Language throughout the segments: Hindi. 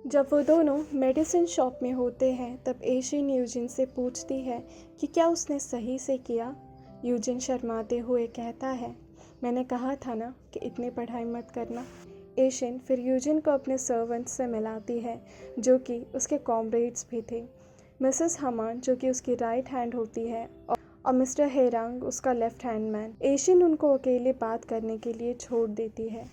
जब वो दोनों मेडिसिन शॉप में होते हैं तब एशिन यूजिन से पूछती है कि क्या उसने सही से किया। यूजिन शर्माते हुए कहता है, मैंने कहा था ना कि इतनी पढ़ाई मत करना। एशिन फिर यूजिन को अपने सर्वेंट्स से मिलाती है जो कि उसके कॉमरेड्स भी थे। मिसेस हमान जो कि उसकी राइट हैंड होती है और मिस्टर हेरांग उसका लेफ्ट हैंड मैन। एशिन उनको अकेले बात करने के लिए छोड़ देती है।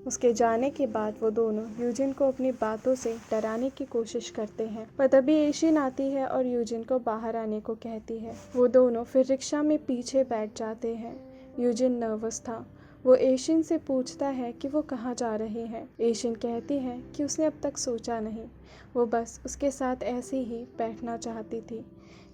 उसके जाने के बाद वो दोनों यूजिन को अपनी बातों से डराने की कोशिश करते हैं, पर तभी एशिन आती है और यूजिन को बाहर आने को कहती है। वो दोनों फिर रिक्शा में पीछे बैठ जाते हैं। यूजिन नर्वस था। वो एशिन से पूछता है कि वो कहाँ जा रहे हैं। एशिन कहती है कि उसने अब तक सोचा नहीं, वो बस उसके साथ ऐसे ही बैठना चाहती थी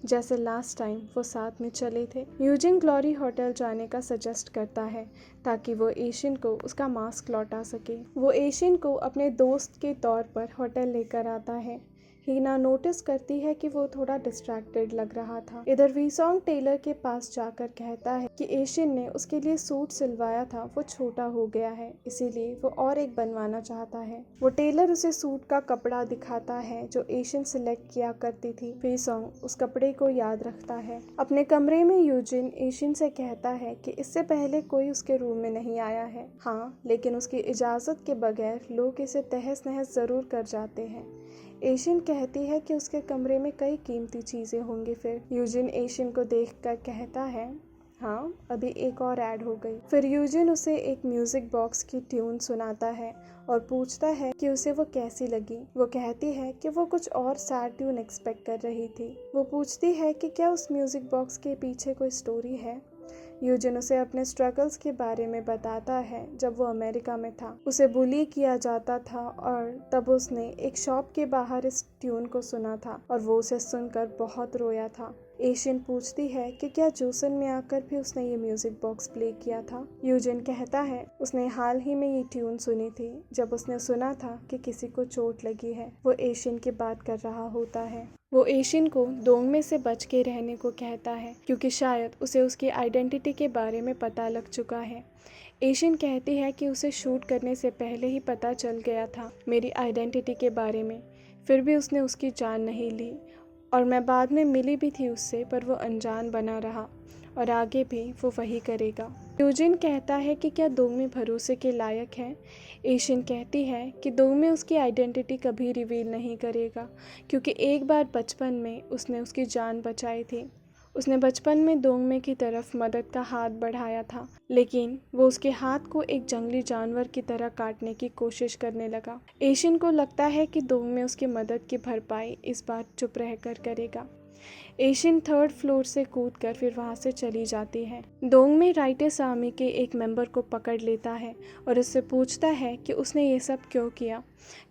जैसे लास्ट टाइम वो साथ में चले थे। यूजिन ग्लोरी होटल जाने का सजेस्ट करता है ताकि वो एशिन को उसका मास्क लौटा सके। वो एशिन को अपने दोस्त के तौर पर होटल लेकर आता है। हीना नोटिस करती है कि वो थोड़ा डिस्ट्रैक्टेड लग रहा था। इधर वीसोंग टेलर के पास जाकर कहता है कि एशिन ने उसके लिए सूट सिलवाया था, वो छोटा हो गया है, इसीलिए वो और एक बनवाना चाहता है। वो टेलर उसे सूट का कपड़ा दिखाता है जो एशिन सिलेक्ट किया करती थी। वीसोंग उस कपड़े को याद रखता है। अपने कमरे में यूजिन एशिन से कहता है कि इससे पहले कोई उसके रूम में नहीं आया है। हाँ, लेकिन उसकी इजाजत के बगैर लोग इसे तहस नहस जरूर कर जाते हैं। एशिन कहती है कि उसके कमरे में कई कीमती चीजें होंगी। फिर यूजिन एशिन को देखकर कहता है, हाँ, अभी एक और ऐड हो गई। फिर यूजिन उसे एक म्यूजिक बॉक्स की ट्यून सुनाता है और पूछता है कि उसे वो कैसी लगी। वो कहती है कि वो कुछ और सैड ट्यून एक्सपेक्ट कर रही थी। वो पूछती है कि क्या उस म्यूजिक बॉक्स के पीछे कोई स्टोरी है। यूजिन उसे अपने स्ट्रगल्स के बारे में बताता है। जब वो अमेरिका में था उसे बुली किया जाता था और तब उसने एक शॉप के बाहर इस ट्यून को सुना था और वो उसे सुनकर बहुत रोया था। एशियन पूछती है कि क्या जोसन में आकर भी उसने ये म्यूजिक बॉक्स प्ले किया था। यूजिन कहता है उसने हाल ही में ये ट्यून सुनी थी जब उसने सुना था कि किसी को चोट लगी है। वो एशियन की बात कर रहा होता है। वो एशियन को दोंगमे से बच के रहने को कहता है क्योंकि शायद उसे उसकी आइडेंटिटी के बारे में पता लग चुका है। एशियन कहती है कि उसे शूट करने से पहले ही पता चल गया था मेरी आइडेंटिटी के बारे में, फिर भी उसने उसकी जान नहीं ली और मैं बाद में मिली भी थी उससे, पर वो अनजान बना रहा और आगे भी वो वही करेगा। यूजिन कहता है कि क्या दोंगमे भरोसे के लायक है। एशियन कहती है कि दोंगमे उसकी आइडेंटिटी कभी रिवील नहीं करेगा क्योंकि एक बार बचपन में उसने उसकी जान बचाई थी। उसने बचपन में दोंगमे की तरफ मदद का हाथ बढ़ाया था, लेकिन वो उसके हाथ को एक जंगली जानवर की तरह काटने की कोशिश करने लगा। एशियन को लगता है कि दोंगमे उसकी मदद की भरपाई इस बार चुप रहकर करेगा। एशियन थर्ड फ्लोर से कूदकर फिर वहां से चली जाती है। दोंगमे राइटेस आर्मी के एक मेंबर को पकड़ लेता है और उससे पूछता है कि उसने ये सब क्यों किया।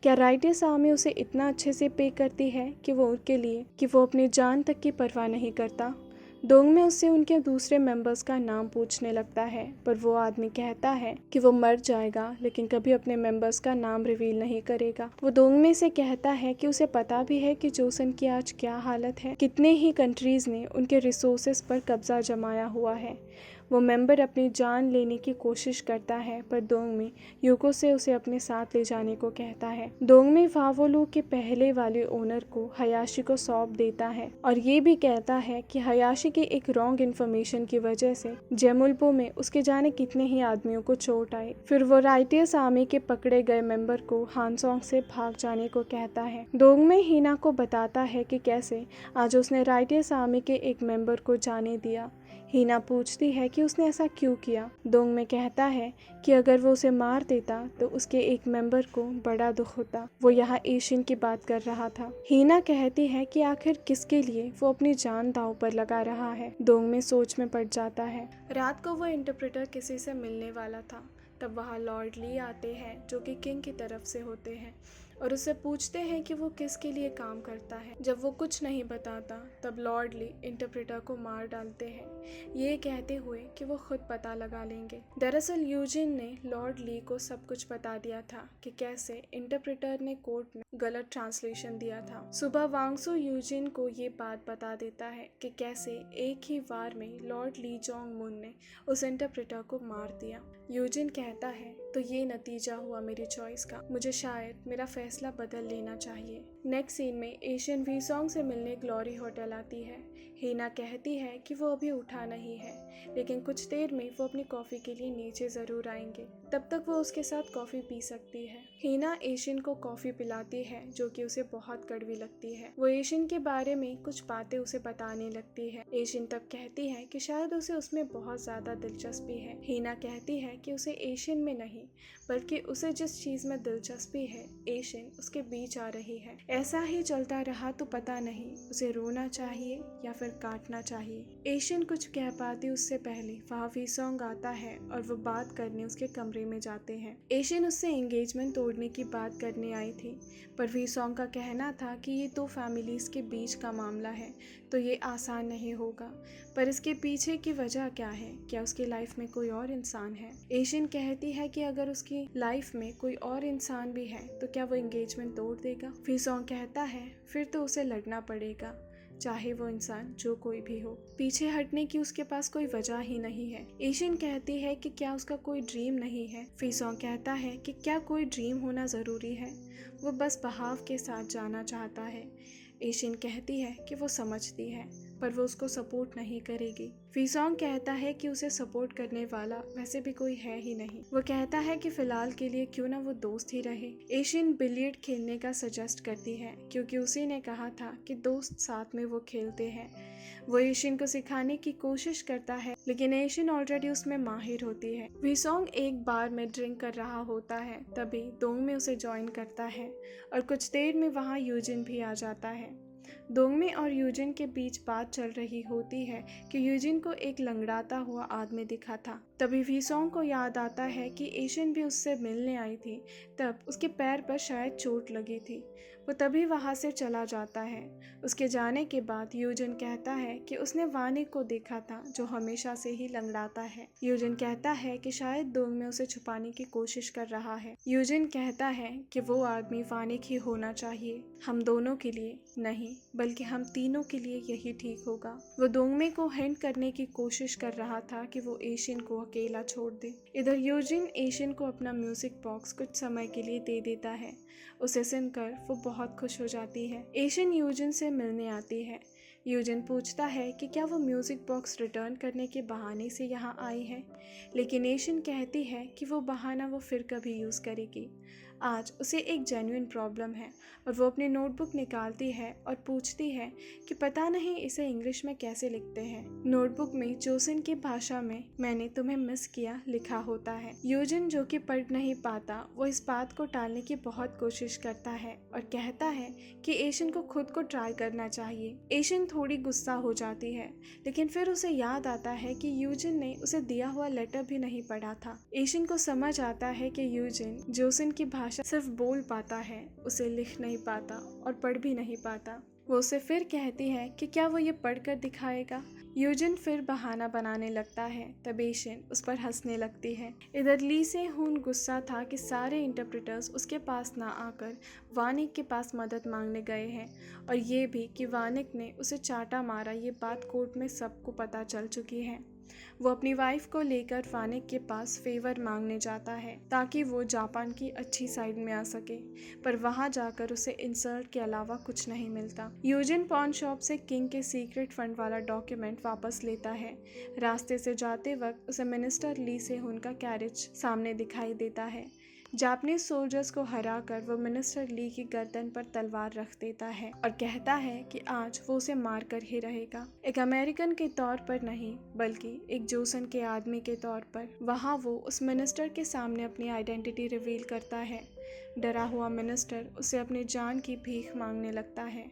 क्या राइटेस आर्मी उसे इतना अच्छे से पे करती है कि वो अपनी जान तक की परवाह नहीं करता। दोंगमे उससे उनके दूसरे मेंबर्स का नाम पूछने लगता है, पर वो आदमी कहता है कि वो मर जाएगा लेकिन कभी अपने मेंबर्स का नाम रिवील नहीं करेगा। वो दोंगमे से कहता है कि उसे पता भी है कि जोसन की आज क्या हालत है, कितने ही कंट्रीज ने उनके रिसोर्सेज पर कब्जा जमाया हुआ है। वो मेंबर अपनी जान लेने की कोशिश करता है, पर दोंगमे यूको से उसे अपने साथ ले जाने को कहता है। दोंगमे वावोलू के पहले वाले ओनर को हयाशी को सौंप देता है और ये भी कहता है कि हयाशी की एक रॉन्ग इन्फॉर्मेशन की वजह से जेमुल्पो में उसके जाने कितने ही आदमियों को चोट आई। फिर वो राइटियस आर्मी के पकड़े गए मेंबर को हानसोंग से भाग जाने को कहता है। दोंगमे हीना को बताता है कि कैसे आज उसने राइटियस आर्मी के एक मेंबर को जाने दिया। हीना पूछती है कि उसने ऐसा क्यों किया। दोंगमे कहता है कि अगर वो उसे मार देता तो उसके एक मेंबर को बड़ा दुख होता। वो यहाँ एशियन की बात कर रहा था। हीना कहती है कि आखिर किसके लिए वो अपनी जान दांव पर लगा रहा है। दोंगमे सोच में पड़ जाता है। रात को वो इंटरप्रेटर किसी से मिलने वाला था, तब वहाँ लॉर्ड ली आते हैं जो कि किंग की तरफ से होते हैं और उससे पूछते हैं कि वो किसके लिए काम करता है। जब वो कुछ नहीं बताता तब लॉर्ड ली इंटरप्रेटर को मार डालते हैं, ये कहते हुए कि वो खुद पता लगा लेंगे। दरअसल यूजिन ने लॉर्ड ली को सब कुछ बता दिया था कि कैसे इंटरप्रेटर ने कोर्ट में गलत ट्रांसलेशन दिया था। सुबह वांगसू यूजिन को ये बात बता देता है कि कैसे एक ही वार में लॉर्ड ली जोंग मुन ने उस इंटरप्रेटर को मार दिया। यूजिन कहता है, तो ये नतीजा हुआ मेरी चॉइस का। मुझे शायद मेरा फैसला बदल लेना चाहिए। नेक्स्ट सीन में एशियन वी सॉन्ग से मिलने ग्लोरी होटल आती है। हीना कहती है कि वो अभी उठा नहीं है, लेकिन कुछ देर में वो अपनी कॉफ़ी के लिए नीचे ज़रूर आएंगे। तब तक वो उसके साथ कॉफ़ी पी सकती है। हीना एशियन को कॉफ़ी पिलाती है जो कि उसे बहुत कड़वी लगती है। वो एशियन के बारे में कुछ बातें उसे बताने लगती है। एशियन तब कहती है कि शायद उसे उसमें बहुत ज़्यादा दिलचस्पी है। हीना कहती है कि उसे एशियन में नहीं, बल्कि उसे जिस चीज़ में दिलचस्पी है एशियन उसके बीच आ रही है। ऐसा ही चलता रहा तो पता नहीं उसे रोना चाहिए या फिर काटना चाहिए। एशियन कुछ कह पाती उससे पहले वहाँ वी सॉन्ग आता है और वो बात करने उसके कमरे में जाते हैं। एशियन उससे एंगेजमेंट तोड़ने की बात करने आई थी, पर वी सॉन्ग का कहना था कि ये दो फैमिलीज के बीच का मामला है, तो ये आसान नहीं होगा। पर इसके पीछे की वजह क्या है? क्या उसकी लाइफ में कोई और इंसान है? एशियन कहती है कि अगर उसकी लाइफ में कोई और इंसान भी है तो क्या वो एंगेजमेंट तोड़ देगा? वी सॉन्ग कहता है फिर तो उसे लड़ना पड़ेगा, चाहे वो इंसान जो कोई भी हो। पीछे हटने की उसके पास कोई वजह ही नहीं है। एशियन कहती है कि क्या उसका कोई ड्रीम नहीं है? वी सॉन्ग कहता है कि क्या कोई ड्रीम होना ज़रूरी है? वो बस बहाव के साथ जाना चाहता है। एशियन कहती है कि वो समझती है, पर वो उसको सपोर्ट नहीं करेगी। वी सॉन्ग कहता है कि उसे सपोर्ट करने वाला वैसे भी कोई है ही नहीं। वो कहता है कि फिलहाल के लिए क्यों ना वो दोस्त ही रहे। एशियन बिलियर्ड खेलने का सजेस्ट करती है क्योंकि उसी ने कहा था कि दोस्त साथ में वो खेलते हैं। वो एशियन को सिखाने की कोशिश करता है, लेकिन एशियन ऑलरेडी उसमें माहिर होती है। वी सॉन्ग एक बार में ड्रिंक कर रहा होता है, तभी दोंगमे उसे ज्वाइन करता है और कुछ देर में वहाँ यूजिन भी आ जाता है। दोंगमे और यूजिन के बीच बात चल रही होती है कि यूजिन को एक लंगड़ाता हुआ आदमी दिखा था। तभी वी सॉन्ग को याद आता है कि एशियन भी उससे मिलने आई थी, तब उसके पैर पर शायद चोट लगी थी। वो तभी वहाँ से चला जाता है। उसके जाने के बाद यूजिन कहता है कि उसने वानिक को देखा था जो हमेशा से ही लंगड़ाता है। यूजिन कहता है कि शायद दोंगमे उसे छुपाने की कोशिश कर रहा है। यूजिन कहता है कि वो आदमी वानिक ही होना चाहिए, हम दोनों के लिए नहीं बल्कि हम तीनों के लिए यही ठीक होगा। वो दोंगमे को हिंट करने की कोशिश कर रहा था कि वो एशियन को अकेला छोड़ दे। इधर यूजिन एशियन को अपना म्यूजिक बॉक्स कुछ समय के लिए दे देता है। उसे सुनकर वो बहुत खुश हो जाती है। एशियन यूजिन से मिलने आती है। यूजिन पूछता है कि क्या वो म्यूजिक बॉक्स रिटर्न करने के बहाने से यहाँ आई है, लेकिन एशियन कहती है कि वो बहाना वो फिर कभी यूज़ करेगी। आज उसे एक जेन्युइन प्रॉब्लम है और वो अपनी नोटबुक निकालती है और पूछती है कि पता नहीं इसे इंग्लिश में कैसे लिखते हैं। नोटबुक में जोसिन की भाषा में मैंने तुम्हें मिस किया लिखा होता है। यूजिन जो कि पढ़ नहीं पाता, वो इस बात को टालने की बहुत कोशिश करता है और कहता है कि एशियन को खुद को ट्राई करना चाहिए। एशियन थोड़ी गुस्सा हो जाती है, लेकिन फिर उसे याद आता है कि यूजिन ने उसे दिया हुआ लेटर भी नहीं पढ़ा था। एशियन को समझ आता है कि यूजिन जोसिन की भाषा सिर्फ बोल पाता है, उसे लिख नहीं पाता और पढ़ भी नहीं पाता। वो उसे फिर कहती है कि क्या वो ये पढ़कर दिखाएगा। यूजिन फिर बहाना बनाने लगता है, तब एशियन उस पर हंसने लगती है। इधर ली से हुन गुस्सा था कि सारे इंटरप्रेटर्स उसके पास ना आकर वानिक के पास मदद मांगने गए हैं, और ये भी कि वानिक ने उसे चाटा मारा, ये बात कोर्ट में सबको पता चल चुकी है। वो अपनी वाइफ को लेकर वानिक के पास फेवर मांगने जाता है ताकि वो जापान की अच्छी साइड में आ सके, पर वहां जाकर उसे इंसल्ट के अलावा कुछ नहीं मिलता। यूजिन पॉन शॉप से किंग के सीक्रेट फंड वाला डॉक्यूमेंट वापस लेता है। रास्ते से जाते वक्त उसे मिनिस्टर ली से हुन का कैरेज सामने दिखाई देता है। जापानीज सोल्जर्स को हराकर वो मिनिस्टर ली की गर्दन पर तलवार रख देता है और कहता है कि आज वो उसे मार कर ही रहेगा, एक अमेरिकन के तौर पर नहीं बल्कि एक जोसन के आदमी के तौर पर। वहाँ वो उस मिनिस्टर के सामने अपनी आइडेंटिटी रिवील करता है। डरा हुआ मिनिस्टर उसे अपनी जान की भीख मांगने लगता है।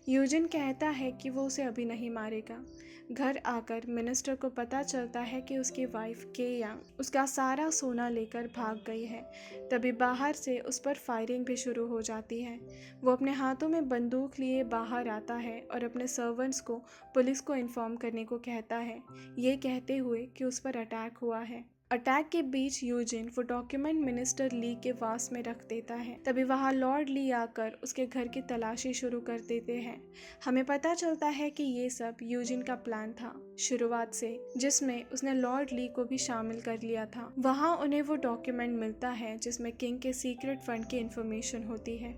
यूजिन कहता है कि वो उसे अभी नहीं मारेगा। घर आकर मिनिस्टर को पता चलता है कि उसकी वाइफ के यांग उसका सारा सोना लेकर भाग गई है। तभी बाहर से उस पर फायरिंग भी शुरू हो जाती है। वो अपने हाथों में बंदूक लिए बाहर आता है और अपने सर्वेंट्स को पुलिस को इन्फॉर्म करने को कहता है, ये कहते हुए कि उस पर अटैक हुआ है। अटैक के बीच यूजिन वो डॉक्यूमेंट मिनिस्टर ली के वास में रख देता है। तभी वहाँ लॉर्ड ली आकर उसके घर की तलाशी शुरू कर देते हैं। हमें पता चलता है कि ये सब यूजिन का प्लान था शुरुआत से, जिसमें उसने लॉर्ड ली को भी शामिल कर लिया था। वहाँ उन्हें वो डॉक्यूमेंट मिलता है जिसमें किंग के सीक्रेट फंड की इंफॉर्मेशन होती है।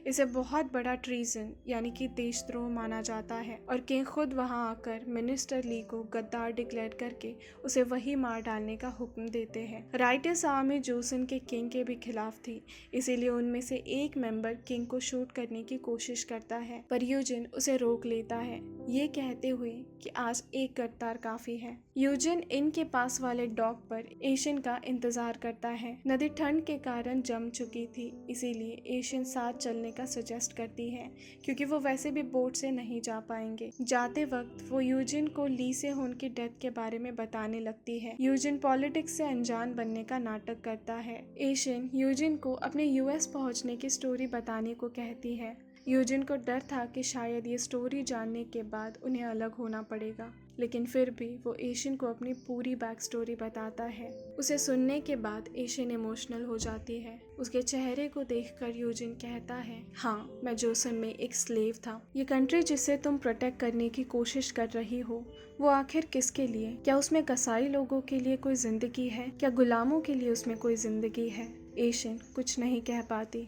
इसे बहुत बड़ा ट्रीजन यानी कि देशद्रोह माना जाता है और किंग खुद वहां आकर मिनिस्टर ली को गद्दार डिक्लेयर करके उसे वही मार डालने का हुक्म देते हैं। राइटर्स आर्मी जोसन के किंग के भी खिलाफ थी, इसीलिए उनमें से एक मेंबर किंग को शूट करने की कोशिश करता है, पर यूजिन उसे रोक लेता है, ये कहते हुए कि आज एक गद्दार काफी है। यूजिन इन के पास वाले डॉक पर एशियन का इंतजार करता है। नदी ठंड के कारण जम चुकी थी, इसीलिए एशियन साथ चलने का सजेस्ट करती है, क्योंकि वो वैसे भी बोट से नहीं जा पाएंगे। जाते वक्त वो यूजिन को ली से हुन की डेथ के बारे में बताने लगती है। यूजिन पॉलिटिक्स से अनजान बनने का नाटक करता है। एशियन यूजिन को अपने यूएस पहुंचने की स्टोरी बताने को कहती है। यूजिन को डर था कि शायद ये स्टोरी जानने के बाद उन्हें अलग होना पड़ेगा, लेकिन फिर भी वो एशियन को अपनी पूरी बैक स्टोरी बताता है। उसे सुनने के बाद एशियन इमोशनल हो जाती है। उसके चेहरे को देखकर यूजिन कहता है, हाँ, मैं जोसन में एक स्लेव था। ये कंट्री जिसे तुम प्रोटेक्ट करने की कोशिश कर रही हो, वो आखिर किसके लिए? क्या उसमें कसाई लोगों के लिए कोई जिंदगी है? क्या गुलामों के लिए उसमें कोई जिंदगी है? एशियन कुछ नहीं कह पाती।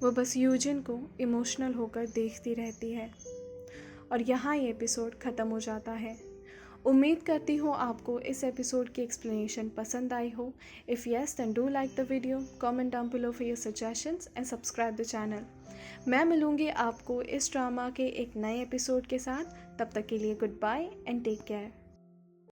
वो बस यूजिन को इमोशनल होकर देखती रहती है। और यहाँ ये एपिसोड ख़त्म हो जाता है। उम्मीद करती हूँ आपको इस एपिसोड की एक्सप्लेनेशन पसंद आई हो। If yes, then do like the video, comment down below for your suggestions and subscribe the channel. मैं मिलूँगी आपको इस ड्रामा के एक नए एपिसोड के साथ। तब तक के लिए goodbye and take care.